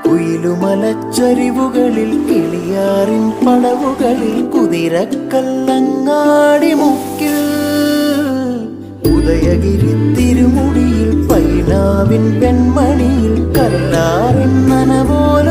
കുയിലുമലച്ചരിവുകളിൽ കിളിയാറിൻ പടവുകളിൽ കുതിരക്കല്ലങ്ങാടി മുക്കിൽ Udayagiri തിരുമുടിയിൽ പൈനാവിൻ പെൺമണിയിൽ കല്ലാറിൻ നനവോൽ